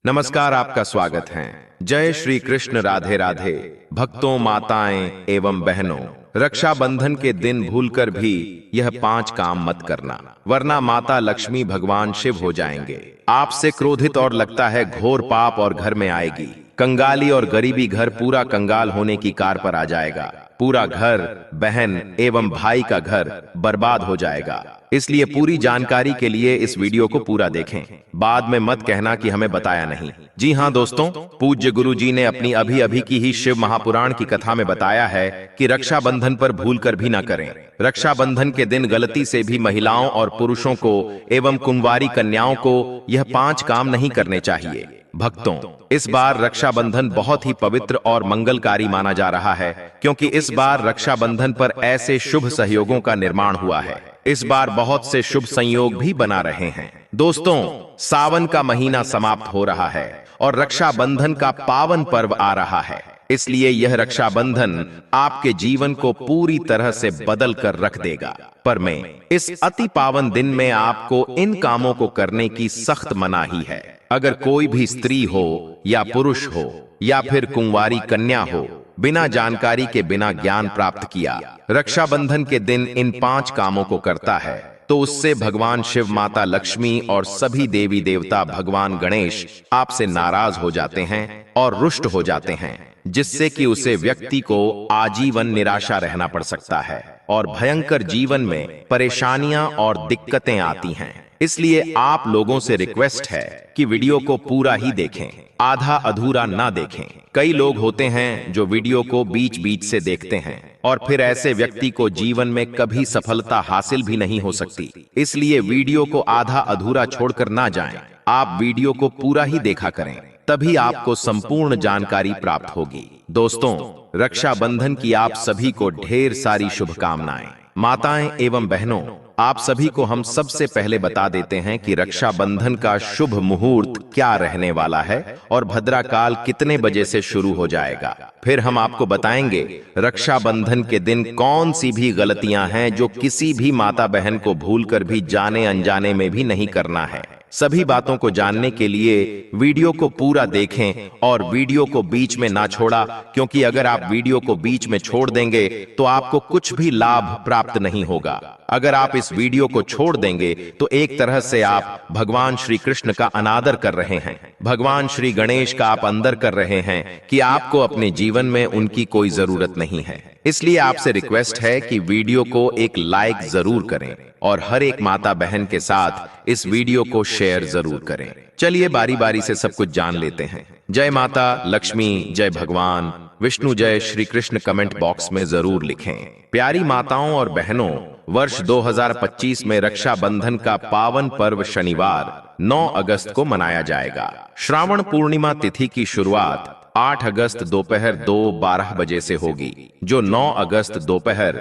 नमस्कार, आपका स्वागत है। जय श्री कृष्ण, राधे राधे। भक्तों, माताएं एवं बहनों, रक्षाबंधन के दिन भूलकर भी यह 5 काम मत करना, वरना माता लक्ष्मी भगवान शिव हो जाएंगे, आपसे क्रोधित और लगता है घोर पाप और घर में आएगी कंगाली और गरीबी। घर पूरा कंगाल होने की कार पर आ जाएगा। पूरा घर, बहन एवं भाई का घर बर्बाद हो जाएगा। इसलिए पूरी जानकारी के लिए इस वीडियो को पूरा देखें। बाद में मत कहना कि हमें बताया नहीं। जी हाँ दोस्तों, पूज्य गुरु जी ने अपनी अभी अभी की ही शिव महापुराण की कथा में बताया है कि रक्षाबंधन पर भूल कर भी ना करें। रक्षाबंधन के दिन गलती से भी महिलाओं और पुरुषों को एवं कुंवारी कन्याओं को यह 5 काम नहीं करने चाहिए। भक्तों, इस बार रक्षाबंधन बहुत ही पवित्र और मंगलकारी माना जा रहा है, क्योंकि इस बार रक्षाबंधन पर ऐसे शुभ सहयोगों का निर्माण हुआ है। इस बार बहुत से शुभ संयोग भी बना रहे हैं। दोस्तों, सावन का महीना समाप्त हो रहा है और रक्षाबंधन का पावन पर्व आ रहा है। इसलिए यह रक्षाबंधन आपके जीवन को पूरी तरह से बदल कर रख देगा। पर मैं इस अति पावन दिन में आपको इन कामों को करने की सख्त मनाही है। अगर कोई भी स्त्री हो या पुरुष हो या फिर कुंवारी कन्या हो, बिना जानकारी के, बिना ज्ञान प्राप्त किया रक्षाबंधन के दिन इन 5 कामों को करता है, तो उससे भगवान शिव, माता लक्ष्मी और सभी देवी देवता, भगवान गणेश आपसे नाराज हो जाते हैं और रुष्ट हो जाते हैं, जिससे कि उसे व्यक्ति को आजीवन निराशा रहना पड़ सकता है और भयंकर जीवन में परेशानियां और दिक्कतें आती हैं। इसलिए आप लोगों से रिक्वेस्ट है कि वीडियो को पूरा ही देखें, आधा अधूरा ना देखें। कई लोग होते हैं जो वीडियो को बीच बीच से देखते हैं और फिर ऐसे व्यक्ति को जीवन में कभी सफलता हासिल भी नहीं हो सकती। इसलिए वीडियो को आधा अधूरा छोड़कर ना जाएं। आप वीडियो को पूरा ही देखा करें, तभी आपको संपूर्ण जानकारी प्राप्त होगी। दोस्तों, रक्षाबंधन की आप सभी को ढेर सारी शुभकामनाएं। माताएं एवं बहनों, आप सभी को हम सबसे पहले बता देते हैं कि रक्षाबंधन का शुभ मुहूर्त क्या रहने वाला है और भद्रा काल कितने बजे से शुरू हो जाएगा। फिर हम आपको बताएंगे रक्षाबंधन के दिन कौन सी भी गलतियां हैं जो किसी भी माता बहन को भूलकर भी जाने अनजाने में भी नहीं करना है। सभी बातों को जानने के लिए वीडियो को पूरा देखें और वीडियो को बीच में ना छोड़ा, क्योंकि अगर आप वीडियो को बीच में छोड़ देंगे तो आपको कुछ भी लाभ प्राप्त नहीं होगा। अगर आप इस वीडियो को छोड़ देंगे तो एक तरह से आप भगवान श्री कृष्ण का अनादर कर रहे हैं, भगवान श्री गणेश का आप अंदर कर रहे हैं कि आपको अपने जीवन में उनकी कोई जरूरत नहीं है। इसलिए आपसे रिक्वेस्ट है कि वीडियो को एक लाइक जरूर करें और हर एक माता बहन के साथ इस वीडियो को शेयर जरूर करें। चलिए बारी बारी से सब कुछ जान लेते हैं। जय माता लक्ष्मी, जय भगवान विष्णु, जय श्री कृष्ण कमेंट बॉक्स में जरूर लिखें। प्यारी माताओं और बहनों, वर्ष 2025 में रक्षाबंधन का पावन पर्व शनिवार 9 अगस्त को मनाया जाएगा। श्रावण पूर्णिमा तिथि की शुरुआत 8 अगस्त दोपहर 2:12 बजे से होगी, जो 9 अगस्त दोपहर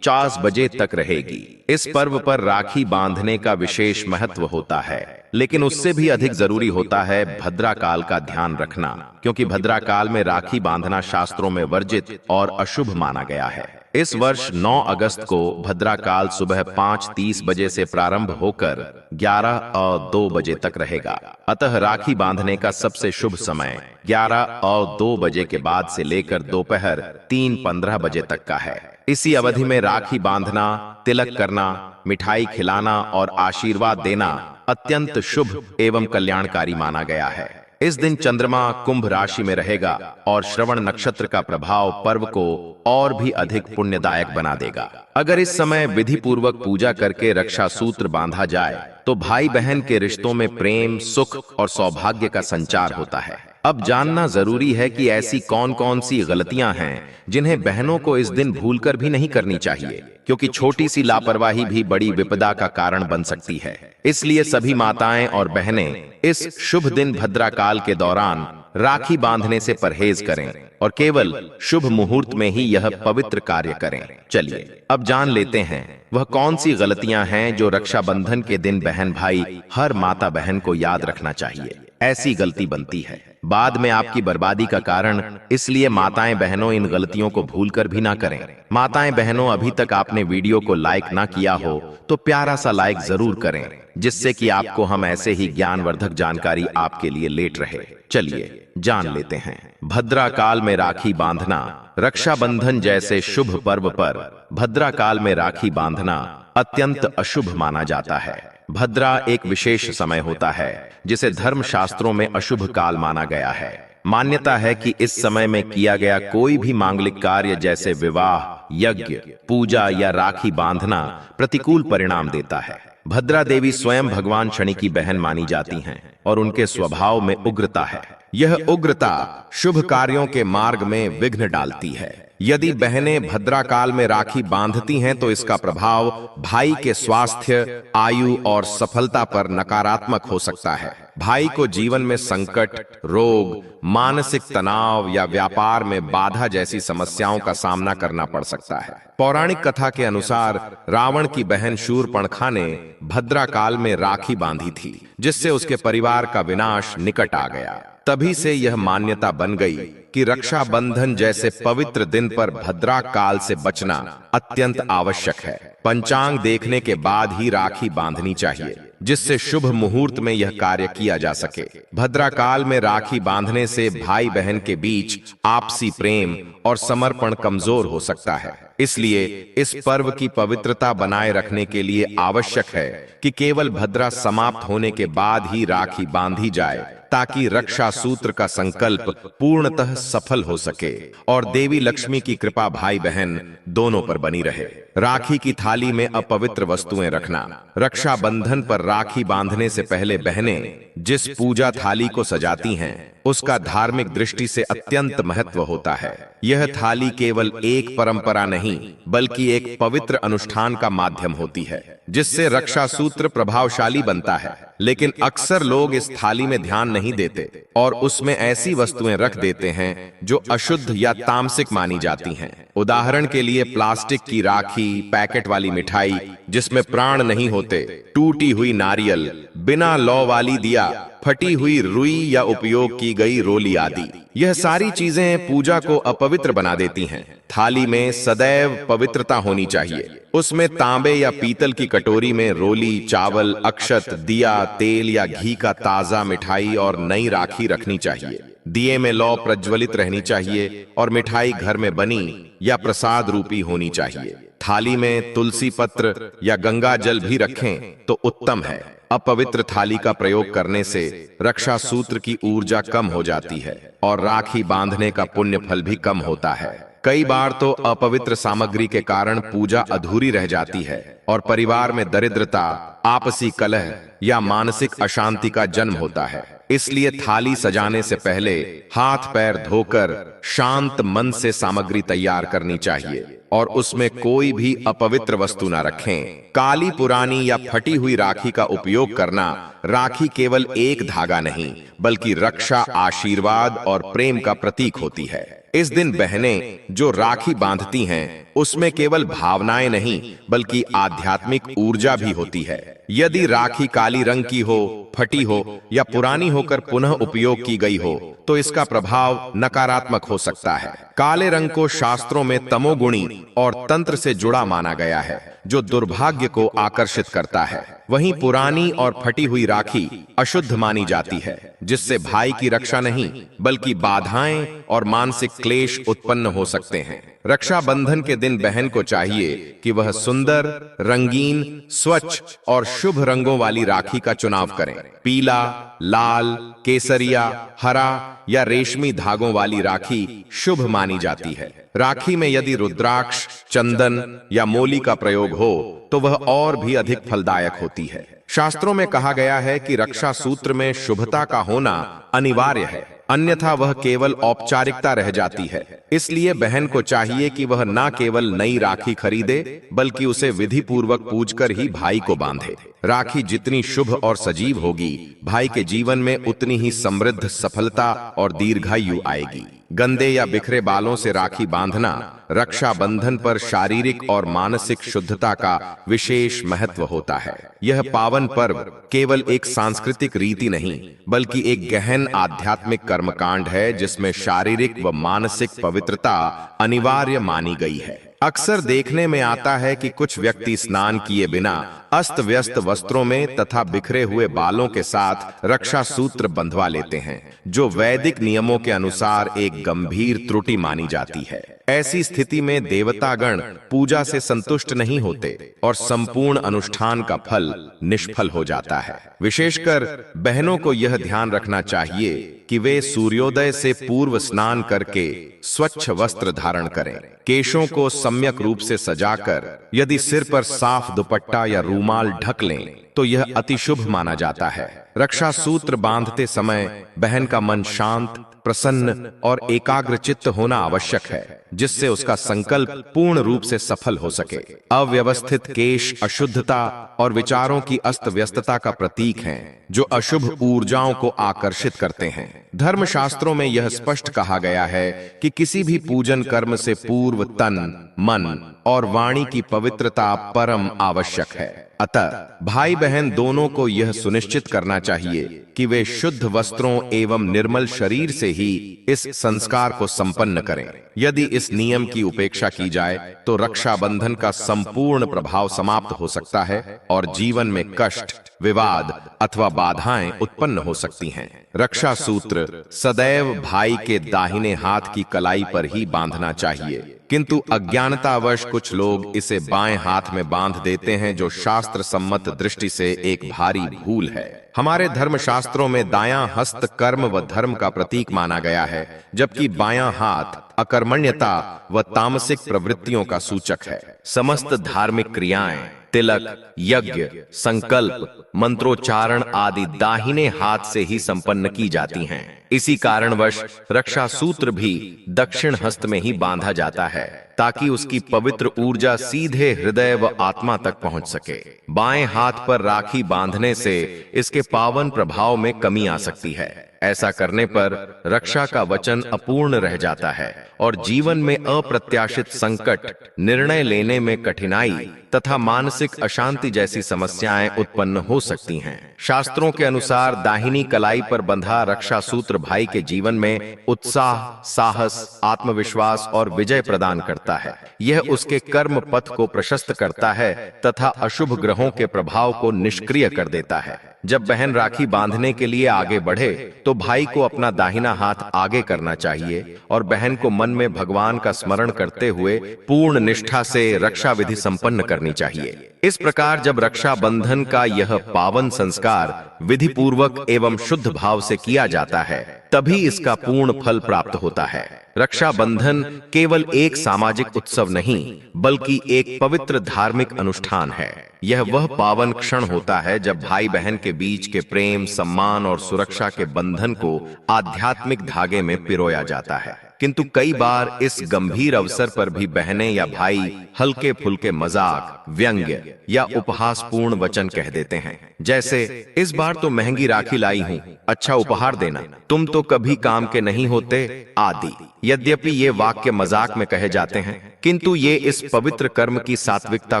4 बजे तक रहेगी। इस पर्व पर राखी बांधने का विशेष महत्व होता है, लेकिन उससे भी अधिक जरूरी होता है भद्रा काल का ध्यान रखना, क्योंकि भद्रा काल में राखी बांधना शास्त्रों में वर्जित और अशुभ माना गया है। इस वर्ष 9 अगस्त को भद्रा काल सुबह 5:30 बजे से प्रारंभ होकर 11 और 2 बजे तक रहेगा। अतः राखी बांधने का सबसे शुभ समय 11 और 2 बजे के बाद से लेकर दोपहर 3:15 बजे तक का है। इसी अवधि में राखी बांधना, तिलक करना, मिठाई खिलाना और आशीर्वाद देना अत्यंत शुभ एवं कल्याणकारी माना गया है। इस दिन चंद्रमा कुंभ राशि में रहेगा और श्रवण नक्षत्र का प्रभाव पर्व को और भी अधिक पुण्यदायक बना देगा। अगर इस समय विधि पूर्वक पूजा करके रक्षा सूत्र बांधा जाए तो भाई बहन के रिश्तों में प्रेम, सुख और सौभाग्य का संचार होता है। अब जानना जरूरी है कि ऐसी कौन कौन सी गलतियां हैं जिन्हें बहनों को इस दिन भूलकर भी नहीं करनी चाहिए, क्योंकि छोटी सी लापरवाही भी बड़ी विपदा का कारण बन सकती है। इसलिए सभी माताएं और बहनें इस शुभ दिन भद्रा काल के दौरान राखी बांधने से परहेज करें और केवल शुभ मुहूर्त में ही यह पवित्र कार्य करें। चलिए अब जान लेते हैं वह कौन सी गलतियां हैं जो रक्षाबंधन के दिन बहन भाई, हर माता बहन को याद रखना चाहिए। ऐसी गलती बनती है, बाद में आपकी बर्बादी का कारण। इसलिए माताएं बहनों, इन गलतियों को भूलकर भी ना करें। माताएं बहनों, अभी तक आपने वीडियो को लाइक ना किया हो तो प्यारा सा लाइक जरूर करें, जिससे कि आपको हम ऐसे ही ज्ञानवर्धक जानकारी आपके लिए लेट रहे। चलिए जान लेते हैं। भद्रा काल में राखी बांधना। रक्षाबंधन जैसे शुभ पर्व पर भद्रा काल में राखी बांधना अत्यंत अशुभ माना जाता है। भद्रा एक विशेष समय होता है जिसे धर्म शास्त्रों में अशुभ काल माना गया है। मान्यता है कि इस समय में किया गया कोई भी मांगलिक कार्य जैसे विवाह, यज्ञ, पूजा या राखी बांधना प्रतिकूल परिणाम देता है। भद्रा देवी स्वयं भगवान शनि की बहन मानी जाती हैं और उनके स्वभाव में उग्रता है। यह उग्रता शुभ कार्यों के मार्ग में विघ्न डालती है। यदि बहनें भद्रा काल में राखी बांधती हैं तो इसका प्रभाव भाई के स्वास्थ्य, आयु और सफलता पर नकारात्मक हो सकता है। भाई को जीवन में संकट, रोग, मानसिक तनाव या व्यापार में बाधा जैसी समस्याओं का सामना करना पड़ सकता है। पौराणिक कथा के अनुसार रावण की बहन शूर्पणखा ने भद्रा काल में राखी बांधी थी, जिससे उसके परिवार का विनाश निकट आ गया। तभी से यह मान्यता बन गई कि रक्षाबंधन जैसे पवित्र दिन पर भद्रा काल से बचना अत्यंत आवश्यक है। पंचांग देखने के बाद ही राखी बांधनी चाहिए, जिससे शुभ मुहूर्त में यह कार्य किया जा सके। भद्रा काल में राखी बांधने से भाई बहन के बीच आपसी प्रेम और समर्पण कमजोर हो सकता है। इसलिए इस पर्व की पवित्रता बनाए रखने के लिए आवश्यक है कि केवल भद्रा समाप्त होने के बाद ही राखी बांधी जाए, ताकि रक्षा सूत्र का संकल्प पूर्णतः सफल हो सके और देवी लक्ष्मी की कृपा भाई बहन दोनों पर बनी रहे। राखी की थाली में अपवित्र वस्तुएं रखना। रक्षाबंधन पर राखी बांधने से पहले बहनें जिस पूजा थाली को सजाती हैं, उसका धार्मिक दृष्टि से अत्यंत महत्व होता है। यह थाली केवल एक परंपरा नहीं, बल्कि एक पवित्र अनुष्ठान का माध्यम होती है, जिससे रक्षा सूत्र प्रभावशाली बनता है। लेकिन अक्सर लोग इस थाली में ध्यान नहीं देते और उसमें ऐसी वस्तुएं रख देते हैं जो अशुद्ध या तामसिक मानी जाती हैं। उदाहरण के लिए प्लास्टिक की राखी, पैकेट वाली मिठाई जिसमें प्राण नहीं होते, टूटी हुई नारियल, बिना लौ वाली दिया, फटी हुई रुई या उपयोग की गई रोली आदि। यह सारी चीजें पूजा को अपवित्र बना देती हैं। थाली में सदैव पवित्रता होनी चाहिए। उसमें तांबे या पीतल की कटोरी में रोली, चावल, अक्षत, दिया, तेल या घी का ताजा मिठाई और नई राखी रखनी चाहिए। दिए में लौ प्रज्वलित रहनी चाहिए और मिठाई घर में बनी या प्रसाद रूपी होनी चाहिए। थाली में तुलसी पत्र या गंगा जल भी रखें तो उत्तम है। अपवित्र थाली का प्रयोग करने से रक्षा सूत्र की ऊर्जा कम हो जाती है और राखी बांधने का पुण्य फल भी कम होता है। कई बार तो अपवित्र सामग्री के कारण पूजा अधूरी रह जाती है और परिवार में दरिद्रता, आपसी कलह या मानसिक अशांति का जन्म होता है। इसलिए थाली सजाने से पहले हाथ पैर धोकर शांत मन से सामग्री तैयार करनी चाहिए और उसमें कोई भी अपवित्र वस्तु न रखें। काली, पुरानी या फटी हुई राखी का उपयोग करना। राखी केवल एक धागा नहीं, बल्कि रक्षा, आशीर्वाद और प्रेम का प्रतीक होती है। इस दिन बहनें जो राखी बांधती हैं, उसमें केवल भावनाएं नहीं, बल्कि आध्यात्मिक ऊर्जा भी होती है। यदि राखी काली रंग की हो, फटी हो या पुरानी होकर पुनः उपयोग की गई हो, तो इसका प्रभाव नकारात्मक हो सकता है। काले रंग को शास्त्रों में तमोगुणी और तंत्र से जुड़ा माना गया है, जो दुर्भाग्य को आकर्षित करता है। वहीं पुरानी और फटी हुई राखी अशुद्ध मानी जाती है, जिससे भाई की रक्षा नहीं, बल्कि बाधाएं और मानसिक क्लेश उत्पन्न हो सकते हैं। रक्षाबंधन के दिन बहन को चाहिए कि वह सुंदर, रंगीन, स्वच्छ और शुभ रंगों वाली राखी का चुनाव करें। पीला, लाल, केसरिया, हरा या रेशमी धागों वाली राखी शुभ मानी जाती है। राखी में यदि रुद्राक्ष, चंदन या मोली का प्रयोग हो तो वह और भी अधिक फलदायक होती है। शास्त्रों में कहा गया है कि रक्षा सूत्र में शुभता का होना अनिवार्य है, अन्यथा वह केवल औपचारिकता रह जाती है। इसलिए बहन को चाहिए कि वह न केवल नई राखी खरीदे, बल्कि उसे विधि पूर्वक पूजकर ही भाई को बांधे। राखी जितनी शुभ और सजीव होगी, भाई के जीवन में उतनी ही समृद्ध, सफलता और दीर्घायु आएगी। गंदे या बिखरे बालों से राखी बांधना रक्षाबंधन पर शारीरिक और मानसिक शुद्धता का विशेष महत्व होता है। यह पावन पर्व केवल एक सांस्कृतिक रीति नहीं, बल्कि एक गहन आध्यात्मिक कर्मकांड है, जिसमें शारीरिक व मानसिक पवित्रता अनिवार्य मानी गई है। अक्सर देखने में आता है कि कुछ व्यक्ति स्नान किए बिना अस्त व्यस्त वस्त्रों में तथा बिखरे हुए बालों के साथ रक्षा सूत्र बंधवा लेते हैं, जो वैदिक नियमों के अनुसार एक गंभीर त्रुटि मानी जाती है। ऐसी स्थिति में देवतागण पूजा से संतुष्ट नहीं होते और संपूर्ण अनुष्ठान का फल निष्फल हो जाता है। विशेषकर बहनों को यह ध्यान रखना चाहिए कि वे सूर्योदय से पूर्व स्नान करके स्वच्छ वस्त्र धारण करें। केशों को सम्यक रूप से सजाकर यदि सिर पर साफ दुपट्टा या रूमाल ढक लें तो यह अति शुभ माना जाता है। रक्षा सूत्र बांधते समय बहन का मन शांत, प्रसन्न और एकाग्रचित्त होना आवश्यक है, जिससे उसका संकल्प पूर्ण रूप से सफल हो सके। अव्यवस्थित केश अशुद्धता और विचारों की अस्त व्यस्तता का प्रतीक हैं, जो अशुभ ऊर्जाओं को आकर्षित करते हैं। धर्मशास्त्रों में यह स्पष्ट कहा गया है कि किसी भी पूजन कर्म से पूर्व तन, मन और वाणी की पवित्रता परम आवश्यक है। अतः भाई बहन दोनों को यह सुनिश्चित करना चाहिए कि वे शुद्ध वस्त्रों एवं निर्मल शरीर से ही इस संस्कार को संपन्न करें। यदि इस नियम की उपेक्षा की जाए तो रक्षाबंधन का संपूर्ण प्रभाव समाप्त हो सकता है और जीवन में कष्ट, विवाद अथवा बाधाएं उत्पन्न हो सकती हैं। रक्षा सूत्र सदैव भाई के दाहिने हाथ की कलाई पर ही बांधना चाहिए, किंतु अज्ञानतावश कुछ लोग इसे बाएं हाथ में बांध देते हैं, जो शास्त्र सम्मत दृष्टि से एक भारी भूल है। हमारे धर्मशास्त्रों में दायां हस्त कर्म व धर्म का प्रतीक माना गया है, जबकि बायां हाथ अकर्मण्यता व तामसिक प्रवृत्तियों का सूचक है। समस्त धार्मिक क्रियाएं, तिलक, यज्ञ, संकल्प, मंत्रोच्चारण आदि दाहिने हाथ से ही संपन्न की जाती हैं। इसी कारणवश रक्षा सूत्र भी दक्षिण हस्त में ही बांधा जाता है, ताकि उसकी पवित्र ऊर्जा सीधे हृदय व आत्मा तक पहुंच सके। बाएं हाथ पर राखी बांधने से इसके पावन प्रभाव में कमी आ सकती है। ऐसा करने पर रक्षा का वचन अपूर्ण रह जाता है और जीवन में अप्रत्याशित संकट, निर्णय लेने में कठिनाई तथा मानसिक अशांति जैसी समस्याएं उत्पन्न हो सकती हैं। शास्त्रों के अनुसार दाहिनी कलाई पर बंधा रक्षा सूत्र भाई के जीवन में उत्साह, साहस, आत्मविश्वास और विजय प्रदान करता है। यह उसके कर्म पथ को प्रशस्त करता है तथा अशुभ ग्रहों के प्रभाव को निष्क्रिय कर देता है। जब बहन राखी बांधने के लिए आगे बढ़े तो भाई को अपना दाहिना हाथ आगे करना चाहिए और बहन को मन में भगवान का स्मरण करते हुए पूर्ण निष्ठा से रक्षा विधि संपन्न करनी चाहिए। इस प्रकार जब रक्षा बंधन का यह पावन संस्कार विधि पूर्वक एवं शुद्ध भाव से किया जाता है, तभी इसका पूर्ण फल प्राप्त होता है। रक्षाबंधन केवल एक सामाजिक उत्सव नहीं, बल्कि एक पवित्र धार्मिक अनुष्ठान है। यह वह पावन क्षण होता है जब भाई बहन के बीच के प्रेम, सम्मान और सुरक्षा के बंधन को आध्यात्मिक धागे में पिरोया जाता है। किंतु कई बार इस गंभीर अवसर पर भी बहनें या भाई हल्के फुल्के मजाक, व्यंग्य या उपहासपूर्ण वचन कह देते हैं, जैसे इस बार तो महंगी राखी लाई हूं, अच्छा उपहार देना, तुम तो कभी काम के नहीं होते आदि। यद्यपि ये वाक्य मजाक में कहे जाते हैं, किंतु ये इस पवित्र कर्म की सात्विकता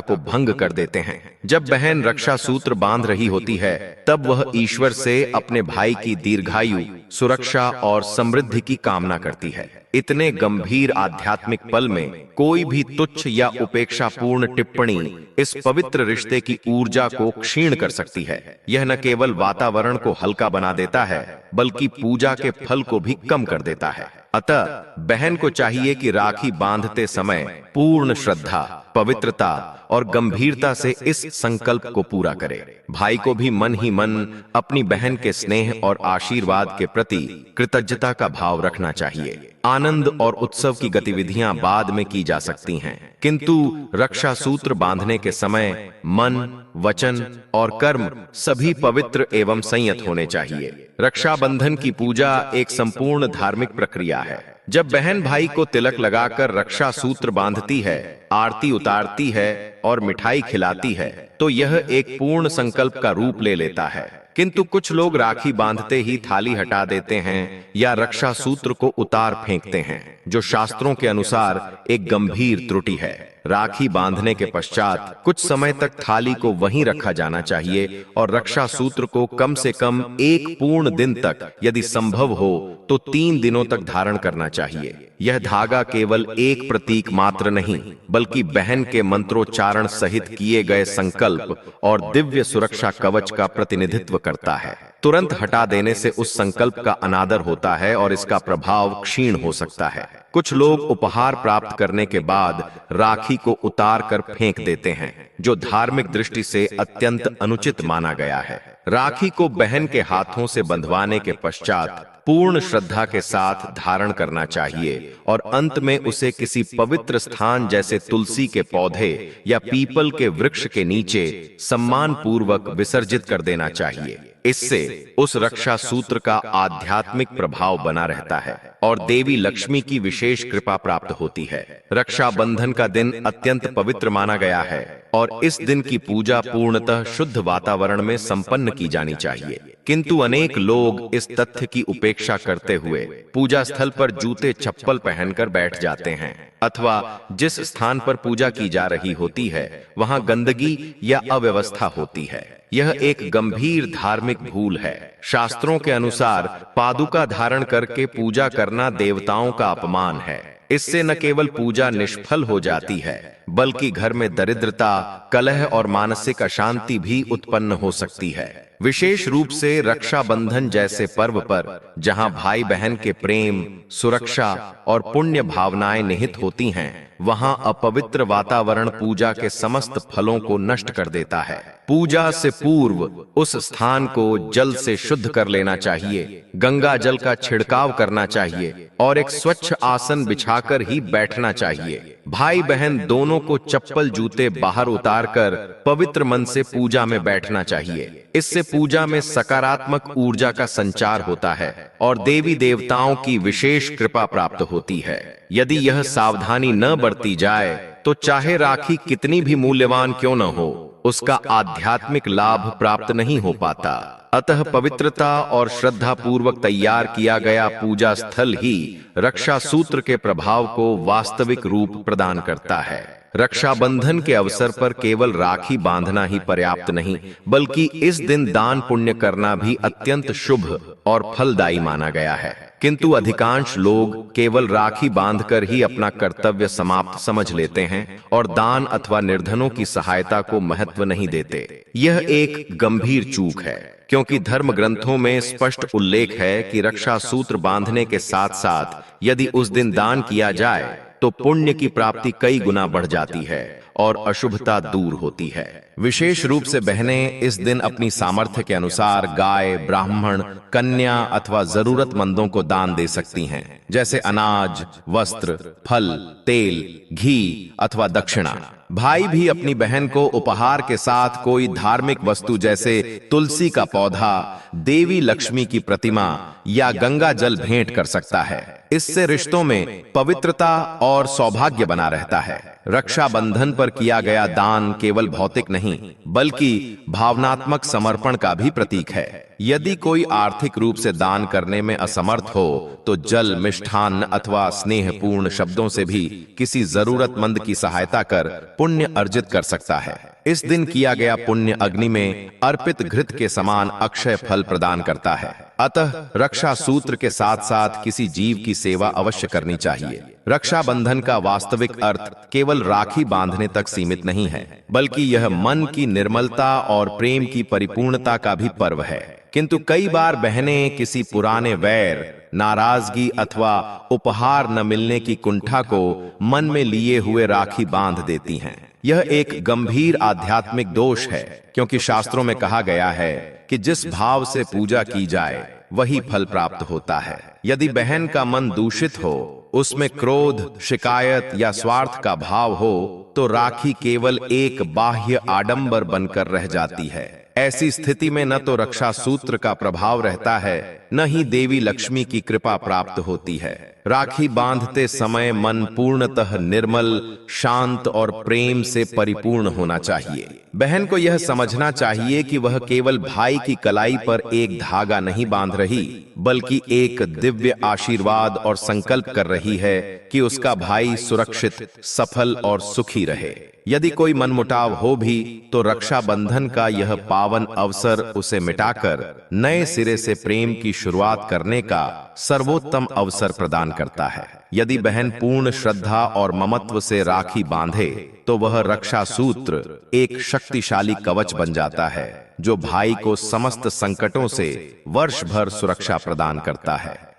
को भंग कर देते हैं। जब बहन रक्षा सूत्र बांध रही होती है, तब वह ईश्वर से अपने भाई की दीर्घायु, सुरक्षा और समृद्धि की कामना करती है। इतने गंभीर आध्यात्मिक पल में कोई भी तुच्छ या उपेक्षापूर्ण टिप्पणी इस पवित्र रिश्ते की ऊर्जा को क्षीण कर सकती है। यह न केवल वातावरण को हल्का बना देता है, बल्कि पूजा के फल को भी कम कर देता है। अतः बहन को चाहिए कि राखी बांधते समय पूर्ण श्रद्धा, पवित्रता और गंभीरता से इस संकल्प को पूरा करे। भाई को भी मन ही मन अपनी बहन के स्नेह और आशीर्वाद के प्रति कृतज्ञता का भाव रखना चाहिए। आनंद और उत्सव की गतिविधियां बाद में की जा सकती हैं, किंतु रक्षा सूत्र बांधने के समय मन, वचन और कर्म सभी पवित्र एवं संयत होने चाहिए। रक्षाबंधन की पूजा एक संपूर्ण धार्मिक प्रक्रिया है। जब बहन भाई को तिलक लगाकर रक्षा सूत्र बांधती है, आरती उतारती है और मिठाई खिलाती है, तो यह एक पूर्ण संकल्प का रूप ले लेता है। किंतु कुछ लोग राखी बांधते ही थाली हटा देते हैं या रक्षा सूत्र को उतार फेंकते हैं, जो शास्त्रों के अनुसार एक गंभीर त्रुटि है। राखी बांधने के पश्चात कुछ समय तक थाली को वहीं रखा जाना चाहिए और रक्षा सूत्र को कम से कम एक पूर्ण दिन तक, यदि संभव हो तो 3 दिनों तक धारण करना चाहिए। यह धागा केवल एक प्रतीक मात्र नहीं, बल्कि बहन के मंत्रोच्चारण सहित किए गए संकल्प और दिव्य सुरक्षा कवच का प्रतिनिधित्व करता है। तुरंत हटा देने से उस संकल्प का अनादर होता है और इसका प्रभाव क्षीण हो सकता है। कुछ लोग उपहार प्राप्त करने के बाद राखी को उतार कर फेंक देते हैं, जो धार्मिक दृष्टि से अत्यंत अनुचित माना गया है। राखी को बहन के हाथों से बंधवाने के पश्चात पूर्ण श्रद्धा के साथ धारण करना चाहिए और अंत में उसे किसी पवित्र स्थान जैसे तुलसी के पौधे या पीपल के वृक्ष के नीचे सम्मान पूर्वक विसर्जित कर देना चाहिए। इससे उस रक्षा सूत्र का आध्यात्मिक प्रभाव बना रहता है और देवी लक्ष्मी की विशेष कृपा प्राप्त होती है। रक्षा बंधन का दिन अत्यंत पवित्र माना गया है और इस दिन की पूजा पूर्णतः शुद्ध वातावरण में संपन्न की जानी चाहिए। किंतु अनेक लोग इस तथ्य की उपेक्षा करते हुए पूजा स्थल पर जूते चप्पल पहनकर बैठ जाते हैं अथवा जिस स्थान पर पूजा की जा रही होती है वहां गंदगी या अव्यवस्था होती है। यह एक गंभीर धार्मिक भूल है। शास्त्रों के अनुसार पादुका धारण करके पूजा करना देवताओं का अपमान है। इससे न केवल पूजा निष्फल हो जाती है, बल्कि घर में दरिद्रता, कलह और मानसिक अशांति भी उत्पन्न हो सकती है। विशेष रूप से रक्षाबंधन जैसे पर्व पर, जहां भाई बहन के प्रेम, सुरक्षा और पुण्य भावनाएं निहित होती हैं, वहां अपवित्र वातावरण पूजा के समस्त फलों को नष्ट कर देता है। पूजा से पूर्व उस स्थान को जल से शुद्ध कर लेना चाहिए, गंगा जल का छिड़काव करना चाहिए और एक स्वच्छ आसन बिछाकर ही बैठना चाहिए। भाई बहन दोनों को चप्पल जूते बाहर उतारकर पवित्र मन से पूजा में बैठना चाहिए। इससे पूजा में सकारात्मक ऊर्जा का संचार होता है और देवी देवताओं की विशेष कृपा प्राप्त होती है। यदि यह सावधानी न बरती जाए तो चाहे राखी कितनी भी मूल्यवान क्यों न हो, उसका आध्यात्मिक लाभ प्राप्त नहीं हो पाता। अतः पवित्रता और श्रद्धा पूर्वक तैयार किया गया पूजा स्थल ही रक्षा सूत्र के प्रभाव को वास्तविक रूप प्रदान करता है। रक्षाबंधन के अवसर पर केवल राखी बांधना ही पर्याप्त नहीं, बल्कि इस दिन दान पुण्य करना भी अत्यंत शुभ और फलदायी माना गया है। किंतु अधिकांश लोग केवल राखी बांधकर ही अपना कर्तव्य समाप्त समझ लेते हैं और दान अथवा निर्धनों की सहायता को महत्व नहीं देते। यह एक गंभीर चूक है, क्योंकि धर्म ग्रंथों में स्पष्ट उल्लेख है कि रक्षा सूत्र बांधने के साथ साथ यदि उस दिन दान किया जाए तो पुण्य की प्राप्ति कई गुना बढ़ जाती है और अशुभता दूर होती है। विशेष रूप से बहनें इस दिन अपनी सामर्थ्य के अनुसार गाय, ब्राह्मण, कन्या अथवा जरूरतमंदों को दान दे सकती हैं, जैसे अनाज, वस्त्र, फल, तेल, घी अथवा दक्षिणा। भाई भी अपनी बहन को उपहार के साथ कोई धार्मिक वस्तु जैसे तुलसी का पौधा, देवी लक्ष्मी की प्रतिमा या गंगा जल भेंट कर सकता है। इससे रिश्तों में पवित्रता और सौभाग्य बना रहता है। रक्षाबंधन पर किया गया दान केवल भौतिक नहीं, बल्कि भावनात्मक समर्पण का भी प्रतीक है। यदि कोई आर्थिक रूप से दान करने में असमर्थ हो तो जल, मिष्ठान्न अथवा स्नेहपूर्ण शब्दों से भी किसी जरूरतमंद की सहायता कर पुण्य अर्जित कर सकता है। इस दिन किया गया पुण्य अग्नि में अर्पित घृत के समान अक्षय फल प्रदान करता है। अतः रक्षा सूत्र के साथ साथ किसी जीव की सेवा अवश्य करनी चाहिए। रक्षाबंधन का वास्तविक अर्थ केवल राखी बांधने तक सीमित नहीं है, बल्कि यह मन की निर्मलता और प्रेम की परिपूर्णता का भी पर्व है। किंतु कई बार बहनें किसी पुराने वैर, नाराजगी अथवा उपहार न मिलने की कुंठा को मन में लिए हुए राखी बांध देती हैं। यह एक गंभीर आध्यात्मिक दोष है, क्योंकि शास्त्रों में कहा गया है कि जिस भाव से पूजा की जाए वही फल प्राप्त होता है। यदि बहन का मन दूषित हो, उसमें क्रोध, शिकायत या स्वार्थ का भाव हो, तो राखी केवल एक बाह्य आडंबर बनकर रह जाती है। ऐसी स्थिति में न तो रक्षा सूत्र का प्रभाव रहता है न ही देवी लक्ष्मी की कृपा प्राप्त होती है। राखी बांधते समय मन पूर्णतः निर्मल, शांत और प्रेम से परिपूर्ण होना चाहिए। बहन को यह समझना चाहिए कि वह केवल भाई की कलाई पर एक धागा नहीं बांध रही, बल्कि एक दिव्य आशीर्वाद और संकल्प कर रही है कि उसका भाई सुरक्षित, सफल और सुखी रहे। यदि कोई मनमुटाव हो भी तो रक्षाबंधन का यह पावन अवसर उसे मिटाकर नए सिरे से प्रेम की शुरुआत करने का सर्वोत्तम अवसर प्रदान करता है। यदि बहन पूर्ण श्रद्धा और ममत्व से राखी बांधे तो वह रक्षा सूत्र एक शक्तिशाली कवच बन जाता है, जो भाई को समस्त संकटों से वर्ष भर सुरक्षा प्रदान करता है।